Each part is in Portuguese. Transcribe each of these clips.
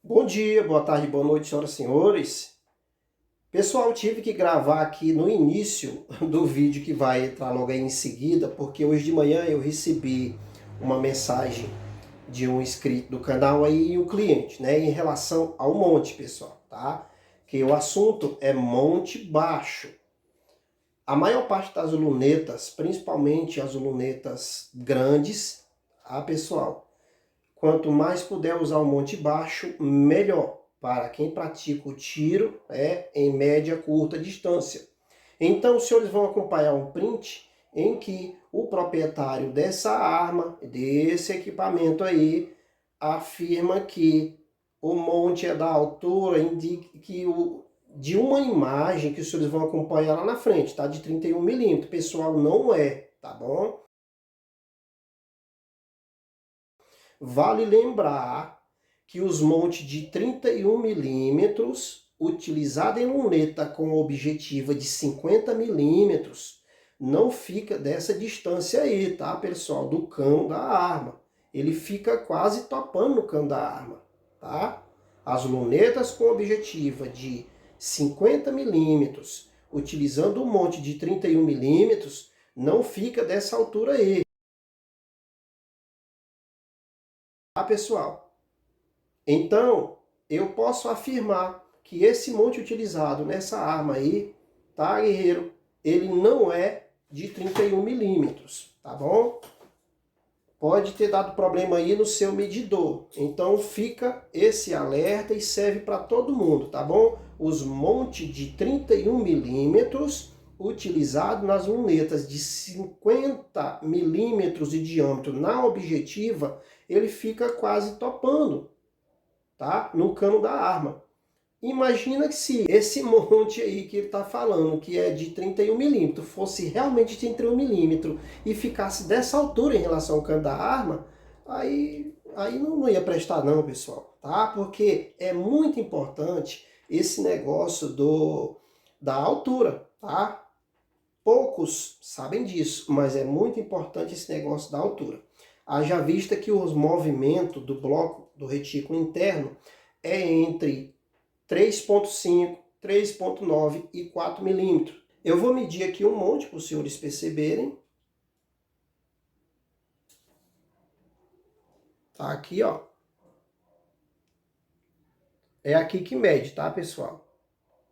Bom dia, boa tarde, boa noite, senhoras e senhores. Pessoal, tive que gravar aqui no início do vídeo que vai entrar logo aí em seguida, porque hoje de manhã eu recebi uma mensagem de um inscrito do canal aí e um cliente, né, em relação ao monte, pessoal, tá? Que o assunto é monte baixo. A maior parte das lunetas, principalmente as lunetas grandes, pessoal, quanto mais puder usar o monte baixo, melhor para quem pratica o tiro em média curta distância. Então, os senhores vão acompanhar um print em que o proprietário dessa arma, desse equipamento aí, afirma que o monte é da altura de uma imagem que os senhores vão acompanhar lá na frente, tá? De 31 milímetros. Pessoal, não é, tá bom? Vale lembrar que os montes de 31 milímetros, utilizados em luneta com objetiva de 50 milímetros, não fica dessa distância aí, tá, pessoal? Do cano da arma. Ele fica quase topando no cano da arma, tá? As lunetas com objetiva de 50 milímetros, utilizando um monte de 31 milímetros, não fica dessa altura aí, tá, pessoal? Então, eu posso afirmar que esse monte utilizado nessa arma aí, tá, guerreiro? Ele não é de 31 milímetros, tá bom? Pode ter dado problema aí no seu medidor. Então, fica esse alerta e serve para todo mundo, tá bom? Os montes de 31 milímetros utilizado nas lunetas de 50 milímetros de diâmetro na objetiva, ele fica quase topando, tá? No cano da arma. Imagina que se esse monte aí que ele está falando, que é de 31 milímetros, fosse realmente de 31 milímetros e ficasse dessa altura em relação ao cano da arma, aí não ia prestar não, pessoal, tá? Porque é muito importante esse negócio da altura, tá? Poucos sabem disso, mas é muito importante esse negócio da altura. Haja vista que os movimentos do bloco do retículo interno é entre 3,5, 3,9 e 4 milímetros. Eu vou medir aqui um monte para os senhores perceberem. Tá aqui, ó. É aqui que mede, tá, pessoal?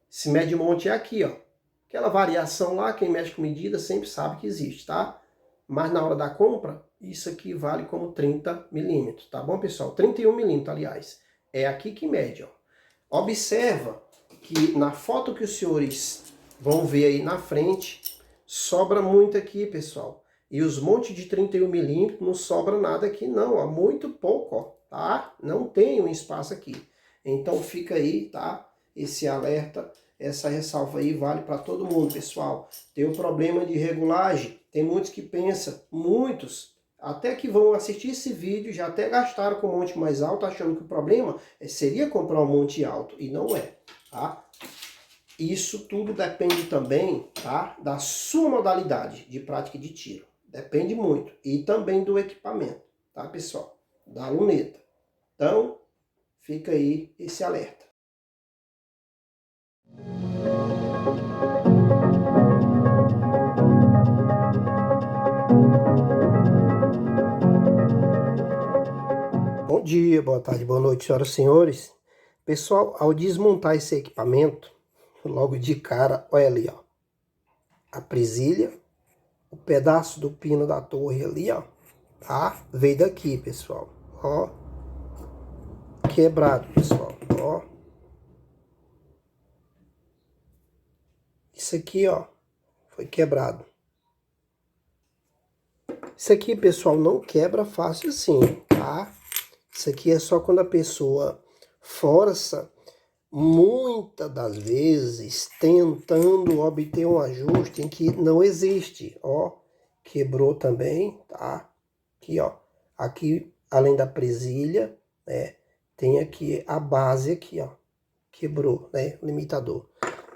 Se mede monte é aqui, ó. Aquela variação lá, quem mexe com medida sempre sabe que existe, tá? Mas na hora da compra, isso aqui vale como 30 milímetros, tá bom, pessoal? 31 milímetros, aliás. É aqui que mede, ó. Observa que na foto que os senhores vão ver aí na frente, sobra muito aqui, pessoal. E os montes de 31 milímetros não sobra nada aqui não, ó. Muito pouco, ó, tá? Não tem um espaço aqui. Então fica aí, tá? Esse alerta, essa ressalva aí vale para todo mundo, pessoal. Tem um problema de regulagem, tem muitos que pensam, muitos, até que vão assistir esse vídeo, já até gastaram com um monte mais alto, achando que o problema seria comprar um monte alto, e não é, tá? Isso tudo depende também, tá, da sua modalidade de prática de tiro. Depende muito. E também do equipamento, tá, pessoal? Da luneta. Então, fica aí esse alerta. Bom dia, boa tarde, boa noite, senhoras e senhores. Pessoal, ao desmontar esse equipamento, logo de cara, olha ali, ó. A presilha, o pedaço do pino da torre ali, ó. Tá? Veio daqui, pessoal. Ó. Quebrado, pessoal. Ó. Isso aqui, ó. Foi quebrado. Isso aqui, pessoal, não quebra fácil assim, tá? Isso aqui é só quando a pessoa força, muitas das vezes, tentando obter um ajuste em que não existe. Ó, quebrou também, tá? Aqui, ó. Aqui, além da presilha, né? Tem aqui a base aqui, ó. Quebrou, né? O limitador.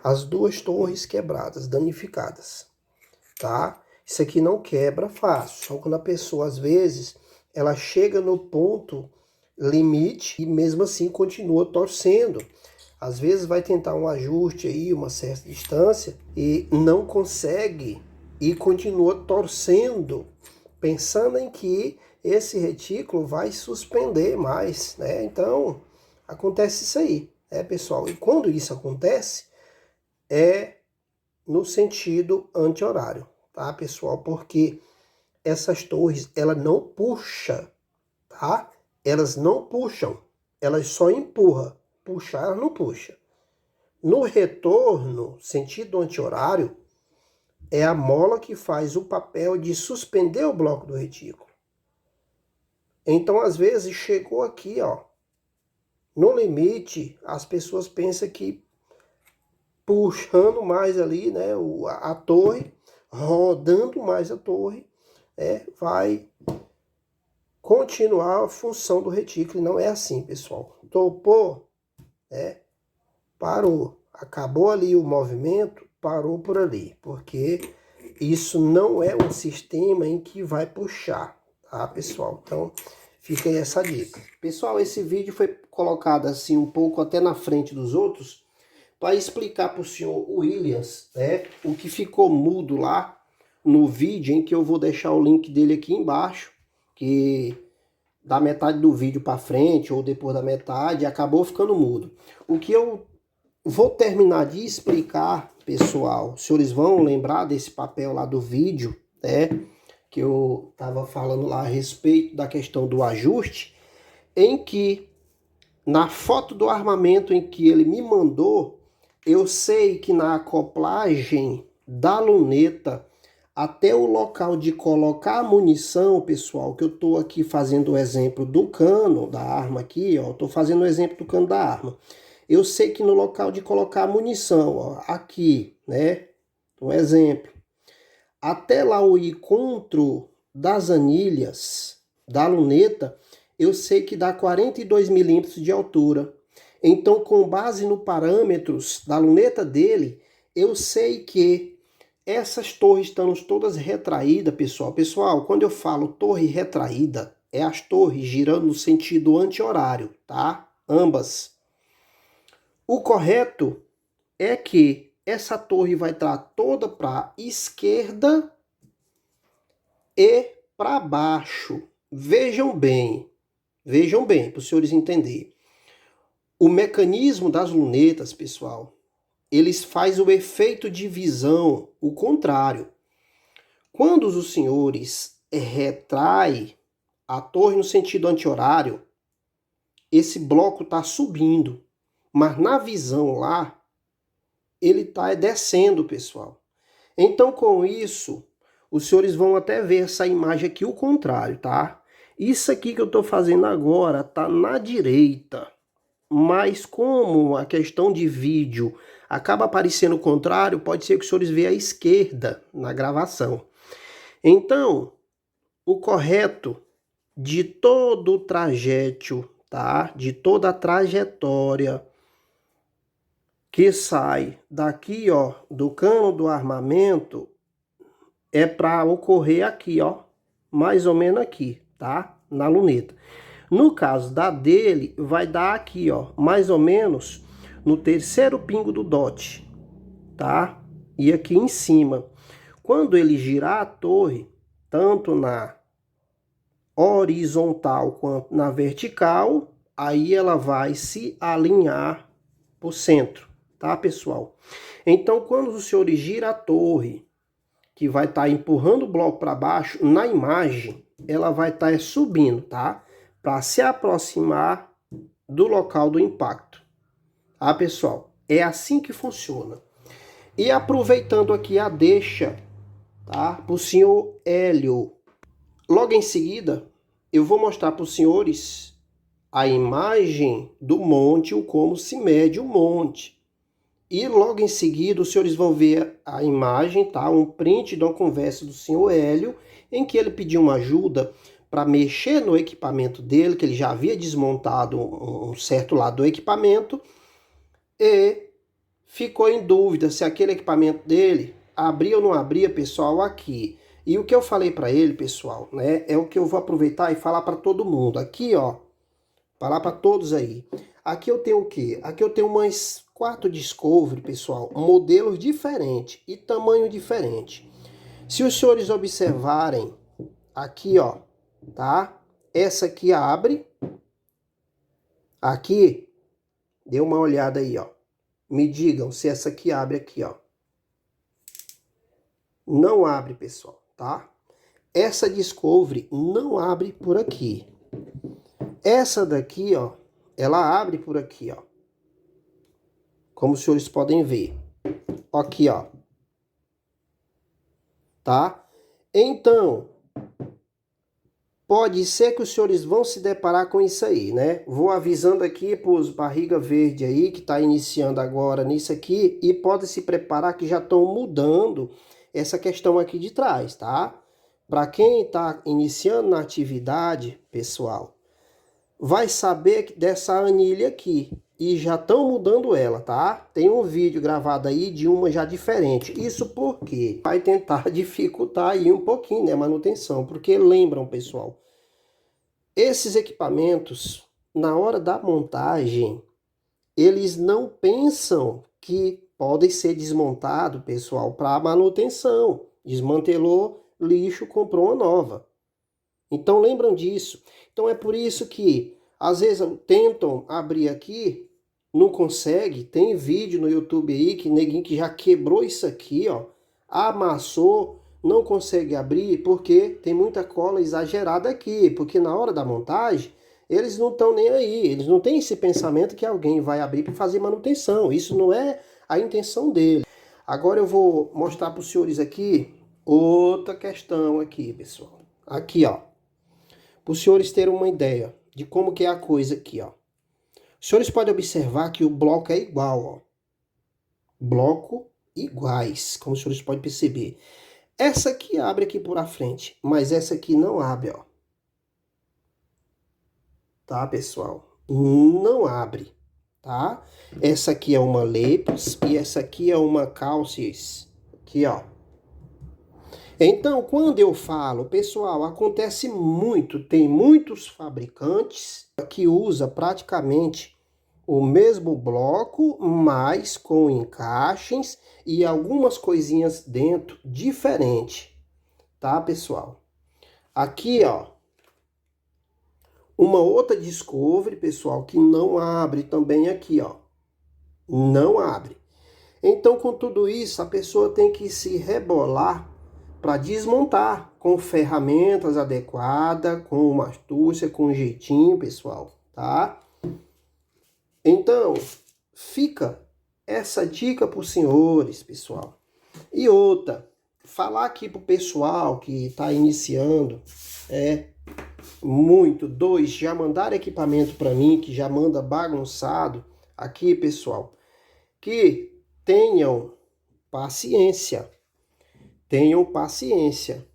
As duas torres quebradas, danificadas, tá? Isso aqui não quebra fácil. Só quando a pessoa, às vezes, ela chega no ponto limite e mesmo assim continua torcendo. Às vezes vai tentar um ajuste aí, uma certa distância e não consegue e continua torcendo, pensando em que esse retículo vai suspender mais, né? Então, acontece isso aí, né, pessoal? E quando isso acontece, é no sentido anti-horário, tá, pessoal? Porque essas torres, ela não puxa, tá? Elas não puxam, elas só empurram. Puxar, ela não puxa. No retorno, sentido anti-horário, é a mola que faz o papel de suspender o bloco do retículo. Então, às vezes, chegou aqui, ó, no limite, as pessoas pensam que puxando mais ali, né, a torre, rodando mais a torre, vai continuar a função do retículo. E não é assim, pessoal. Topou, parou. Acabou ali o movimento, parou por ali, porque isso não é um sistema em que vai puxar, tá, pessoal? Então, fica aí essa dica. Pessoal, esse vídeo foi colocado assim um pouco até na frente dos outros, para explicar para o senhor Williams, o que ficou mudo lá no vídeo, em que eu vou deixar o link dele aqui embaixo, que da metade do vídeo para frente ou depois da metade acabou ficando mudo. O que eu vou terminar de explicar, pessoal, os senhores vão lembrar desse papel lá do vídeo, que eu estava falando lá a respeito da questão do ajuste, em que na foto do armamento em que ele me mandou, eu sei que na acoplagem da luneta até o local de colocar a munição, pessoal, que eu estou aqui fazendo o exemplo do cano da arma aqui, ó, estou fazendo o exemplo do cano da arma. Eu sei que no local de colocar a munição, ó, aqui, né, um exemplo, até lá o encontro das anilhas da luneta, eu sei que dá 42 milímetros de altura. Então, com base nos parâmetros da luneta dele, eu sei que essas torres estão todas retraídas, pessoal. Pessoal, quando eu falo torre retraída, é as torres girando no sentido anti-horário, tá? Ambas. O correto é que essa torre vai estar toda para a esquerda e para baixo. Vejam bem, para os senhores entenderem. O mecanismo das lunetas, pessoal, eles faz o efeito de visão, o contrário. Quando os senhores retraem a torre no sentido anti-horário, esse bloco está subindo, mas na visão lá, ele está descendo, pessoal. Então, com isso, os senhores vão até ver essa imagem aqui, o contrário, tá? Isso aqui que eu estou fazendo agora está na direita. Mas como a questão de vídeo acaba aparecendo o contrário, pode ser que os senhores vejam a esquerda na gravação. Então, o correto de todo o trajeto, tá? De toda a trajetória que sai daqui, ó, do cano do armamento, é para ocorrer aqui, ó, mais ou menos aqui, tá? Na luneta. No caso da dele, vai dar aqui, ó, mais ou menos no terceiro pingo do dote, tá? E aqui em cima. Quando ele girar a torre, tanto na horizontal quanto na vertical, aí ela vai se alinhar para o centro, tá, pessoal? Então, quando o senhor gira a torre, que vai estar empurrando o bloco para baixo, na imagem, ela vai estar subindo, tá? Para se aproximar do local do impacto. Tá, pessoal? É assim que funciona. E aproveitando aqui a deixa, tá? Para o senhor Hélio. Logo em seguida, eu vou mostrar para os senhores a imagem do monte, o como se mede o monte. E logo em seguida, os senhores vão ver a imagem, tá? Um print de uma conversa do senhor Hélio, em que ele pediu uma ajuda para mexer no equipamento dele, que ele já havia desmontado um certo lado do equipamento, e ficou em dúvida se aquele equipamento dele abria ou não abria, pessoal, aqui. E o que eu falei para ele, pessoal, né, é o que eu vou aproveitar e falar para todo mundo. Aqui, ó, Falar para todos aí. Aqui eu tenho o quê? Aqui eu tenho umas 4 Discovery, pessoal, modelos diferentes e tamanho diferente. Se os senhores observarem aqui, ó, tá? Essa aqui abre. Aqui, dê uma olhada aí, ó. Me digam se essa aqui abre aqui, ó. Não abre, pessoal, tá? Essa Discovery não abre por aqui. Essa daqui, ó, ela abre por aqui, ó. Como os senhores podem ver. Aqui, ó. Tá? Então, pode ser que os senhores vão se deparar com isso aí, né? Vou avisando aqui para os barriga verde aí, que está iniciando agora nisso aqui, e pode se preparar que já estão mudando essa questão aqui de trás, tá? Para quem está iniciando na atividade, pessoal, vai saber dessa anilha aqui. E já estão mudando ela, tá? Tem um vídeo gravado aí de uma já diferente. Isso porque vai tentar dificultar aí um pouquinho, né, a manutenção. Porque lembram, pessoal, esses equipamentos, na hora da montagem, eles não pensam que podem ser desmontados, pessoal, para manutenção. Desmantelou, lixo, comprou uma nova. Então lembram disso. Então é por isso que às vezes tentam abrir aqui, não consegue. Tem vídeo no YouTube aí que neguinho que já quebrou isso aqui, ó, amassou, não consegue abrir porque tem muita cola exagerada aqui, porque na hora da montagem eles não estão nem aí, eles não têm esse pensamento que alguém vai abrir para fazer manutenção. Isso não é a intenção dele. Agora eu vou mostrar para os senhores aqui outra questão aqui, pessoal. Aqui, ó. Para os senhores terem uma ideia de como que é a coisa aqui, ó. Os senhores podem observar que o bloco é igual, ó. Bloco iguais, como os senhores podem perceber. Essa aqui abre aqui por a frente, mas essa aqui não abre, ó. Tá, pessoal? Não abre, tá? Essa aqui é uma Lepus e essa aqui é uma Calcis. Aqui, ó. Então, quando eu falo, pessoal, acontece muito, tem muitos fabricantes que usam praticamente o mesmo bloco, mas com encaixes e algumas coisinhas dentro diferente, tá, pessoal? Aqui, ó, uma outra Discovery, pessoal, que não abre também aqui, ó, não abre. Então, com tudo isso, a pessoa tem que se rebolar para desmontar com ferramentas adequadas, com uma astúcia, com um jeitinho, pessoal, tá? Então, fica essa dica para os senhores, pessoal. E outra, falar aqui pro pessoal que está iniciando, dois, já mandaram equipamento para mim, que já manda bagunçado, aqui, pessoal, que tenham paciência. Tenham paciência,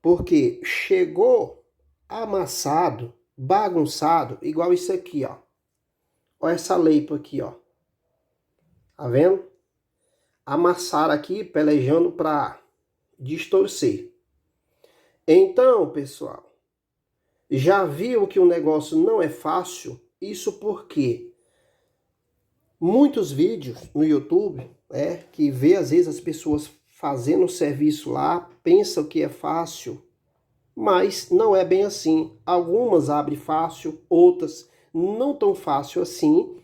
porque chegou amassado, bagunçado, igual isso aqui, ó. Olha essa leipa aqui, ó. Tá vendo? Amassaram aqui, pelejando para distorcer. Então, pessoal, já viu que o negócio não é fácil? Isso porque muitos vídeos no YouTube, que vê às vezes as pessoas fazendo o serviço lá, pensam que é fácil, mas não é bem assim. Algumas abrem fácil, outras não tão fácil assim,